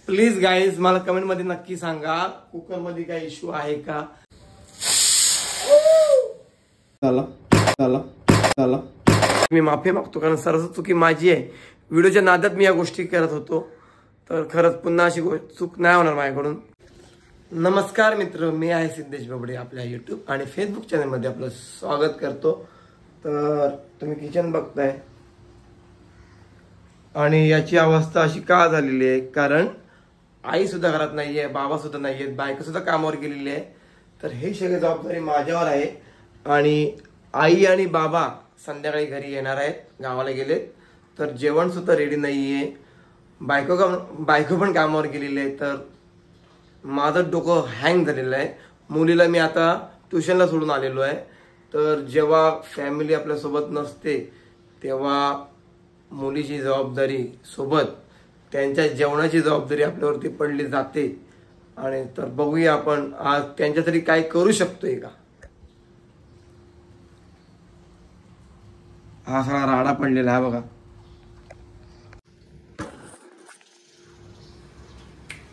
Please guys मला comment मध्ये नक्की सांगा कुकर मध्ये काही इश्यू आहे का। चला मी माफी मागतो कारण सर्व चुकी माझी आहे। व्हिडिओच्या नादात मी या गोष्टी करत होतो तर खरंच पुन्हा अशी चूक नाही होणार माझ्याकडून। नमस्कार मित्र, मी आहे सिद्धेश बबडे। आपल्या यूट्यूब आणि फेसबुक चॅनल मध्ये आपलं स्वागत करतो। तर तुम्ही किचन बघताय आणि याची अवस्था अशी का झालेली आहे कारण आई सुद्धा घरात नाहीये, बाबा सुद्धा नाहीये, बायको सुद्धा कामावर गेलेली आहे। तर हे सगळी जबाबदारी माझ्यावर आहे आणि आई आणि बाबा संध्याकाळी घरी येणार आहेत, गावाला गेलेत। तर जेवण सुद्धा रेडी नाहीये, बायको पण कामावर गेलेली आहे। तर माझं डोकं हँग झालेलं आहे। मुलीला मी आता ट्युशनला सोडून आलेलो आहे। तर जेव्हा फॅमिली आपल्यासोबत नसते तेव्हा मुलीची जबाबदारी सोबत त्यांच्या जेवणाची जबाबदारी आपल्यावरती पडली जाते। आणि तर बघूया आपण आज त्यांच्यासाठी काय करू शकतोय का। हा सगळा राडा पडलेला आहे बघा।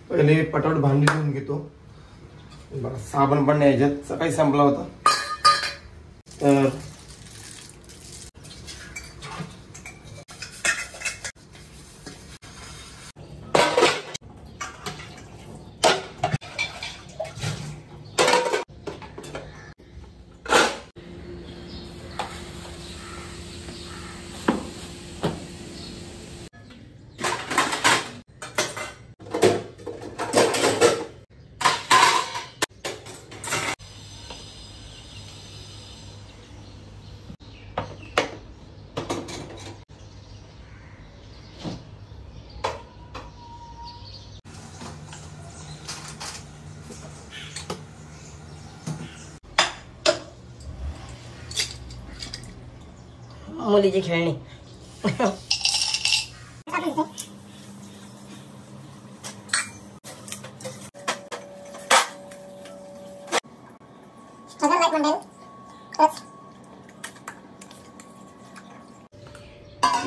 पहिले पटापट भांडी धुवून घेतो। बघा साबण पण नाही याच्यात, सकाळी संपला होता। तर मुलीची खेळणी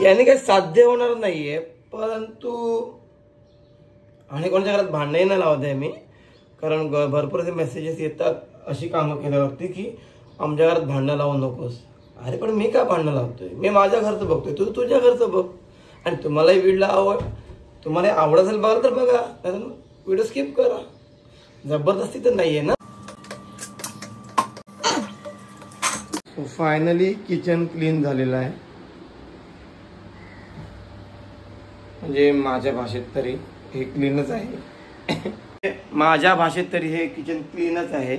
याने काही साध्य होणार नाहीये, परंतु आणि कोणाच्या घरात भांडणही नाही लावत आहे मी। कारण भरपूर असे मेसेजेस येतात अशी कामं केल्यावरती की आमच्या घरात भांडणं लावू नकोस। अरे पण मी का भांडणं लावतोय? मी माझ्या घरचं बघतोय, तू तुझ्या घरचं बघ। आणि तुम्हालाही व्हिडिओ तुम्हाला आवडत असेल बघा तर बघा, व्हिडिओ स्किप करा। जबरदस्ती तर नाहीये ना। फायनली किचन क्लीन झालेलं आहे, म्हणजे माझ्या भाषेत तरी हे क्लीनच आहे। माझ्या भाषेत तरी हे किचन क्लीनच आहे।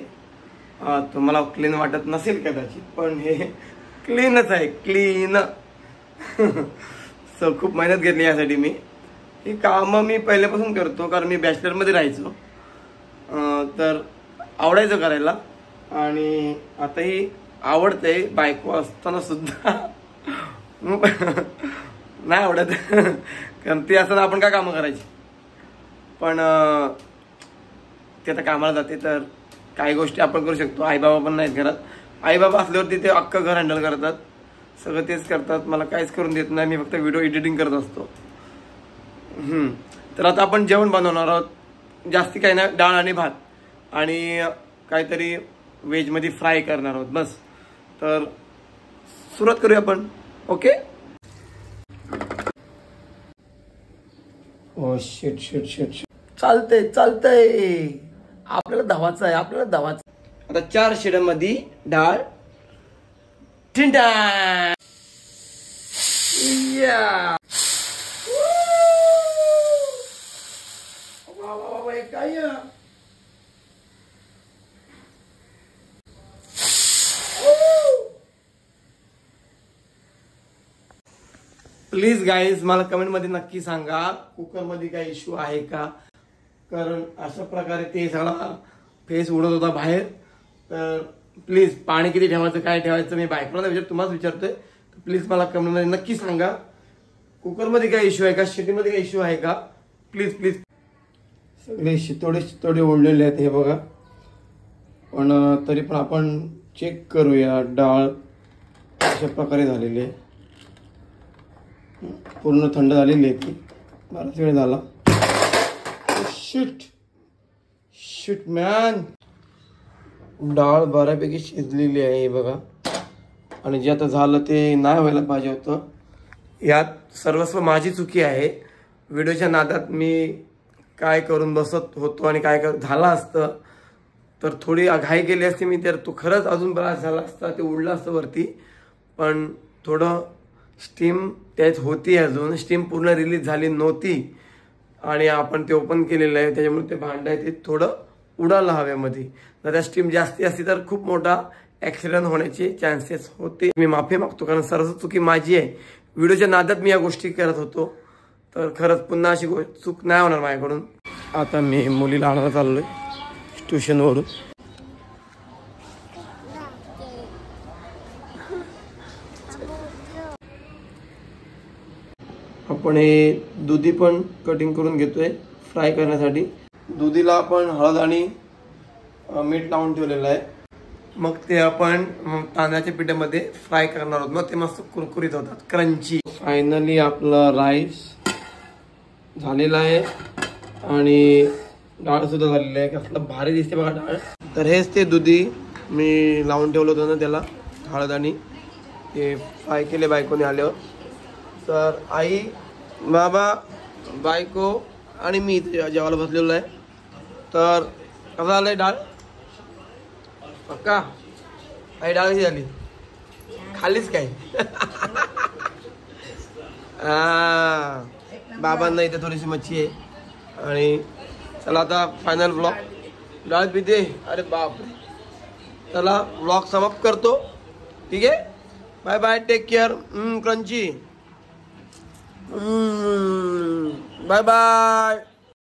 तुम्हाला क्लीन वाटत नसेल कदाचित, पण हे क्लीनच आहे, क्लीन। सो खूप मेहनत घेतली यासाठी मी। ही कामं मी पहिल्यापासून करतो कारण मी बॅचलरमध्ये राहायचो, तर आवडायचं करायला आणि आताही आवडतंय। बायको असताना सुद्धा नाही आवडत कारण ती असताना आपण काय कामं करायची। पण ते आता कामाला जाते तर काही गोष्टी आपण करू शकतो। आई बाबा पण नाहीत घरात, आई बाबा असल्यावरती ते अख्खं घर हँडल करतात, सगळं तेच करतात, मला काहीच करून देत नाही। मी फक्त व्हिडिओ एडिटिंग करत असतो। तर आता आपण जेवण बनवणार आहोत। जास्ती काही नाही, डाळ आणि भात आणि काहीतरी व्हेजमध्ये फ्राय करणार आहोत बस। तर सुरुवात करूया आपण, okay. Oh shit shit shit shit, चालतंय आपल्याला धावाचं आहे, आपल्याला धावाचं। आता 4 शिड्यामध्ये डाळ ठिंडा या काय प्लीज गाईज मला कमेंट मध्ये नक्की सांगा कुकर मध्ये काही इश्यू आहे का। कारण अशा प्रकारे ते सगळा फेस उडत होता बाहेर। तर प्लीज पाणी किती ठेवायचं, काय ठेवायचं मी बायकोला तुम्हाला विचारतोय। प्लीज मला कमेंट मध्ये नक्की सांगा कुकर मध्ये काय इश्यू आहे का, शिट्टीमध्ये काय इश्यू आहे का। Please please. सगळे शितोडे ओढलेले आहेत हे बघा, पण तरी पण आपण चेक करूया। डाळ अशा प्रकारे झालेली आहे, पूर्ण थंड झालेली आहे ती, बराच वेळ झाला। Shit shit man. डाळ बऱ्यापैकी शिजलेली आहे बघा. आणि जे आता झालं ते नाही व्हायला पाहिजे होतं. यात सर्वस्व माझी चुकी आहे. व्हिडिओच्या नादात मी काय करून बसत होतो आणि काय झालं असतं तर थोडी घाई केली असती मी तर तो खरंच अजून बराच झाला असता. ते उडलं असतं वरती. पण थोडं स्टीम त्यात होती. अजून स्टीम पूर्ण रिलीज झाली नव्हती. आणि आपण ते ओपन केलेलं आहे त्याच्यामुळे ते भांडं आहे ते थोडं उडालं हवेमध्ये. जर त्या स्टीम जास्ती असती तर खूप मोठा ॲक्सिडेंट होण्याचे चान्सेस होते. मी माफी मागतो कारण सर्व चुकी माझी आहे. व्हिडिओच्या नादात मी या गोष्टी करत होतो. तर खरंच पुन्हा अशी चूक नाही होणार माझ्याकडून. आता मी मुलीला आणायला चाललोय ट्युशनवरून. आपण हे दुधी पण कटिंग करून घेतोय फ्राय करण्यासाठी. दुधीला आपण हळद आणि मीठ लावून ठेवलेलं आहे. मग ते आपण तांदळाच्या पिठामध्ये फ्राय करणार आहोत. मग ते मस्त कुरकुरीत होतात, क्रंची. फायनली आपलं राईस झालेला आहे आणि डाळ सुद्धा झालेली आहे. कसलं भारी दिसते बघा डाळ. तर हेच ते दुधी मी लावून ठेवलं होतं ना त्याला हळद आणि ते फ्राय केले बायकोने आल्यावर. तर आई, बाबा, बायको आणि मी जेवायला बसलेलो आहे. तर कसं झालंय डाळ पक्का? आई डाळ कशी झाली? खालीच काय? बाबांना इथे थोडीशी मच्छी आहे. आणि चला आता फायनल ब्लॉग डाळ पिते. अरे बापरे. चला ब्लॉग समाप्त करतो. ठीक आहे. Bye bye. Take care. Crunchy. Bye bye.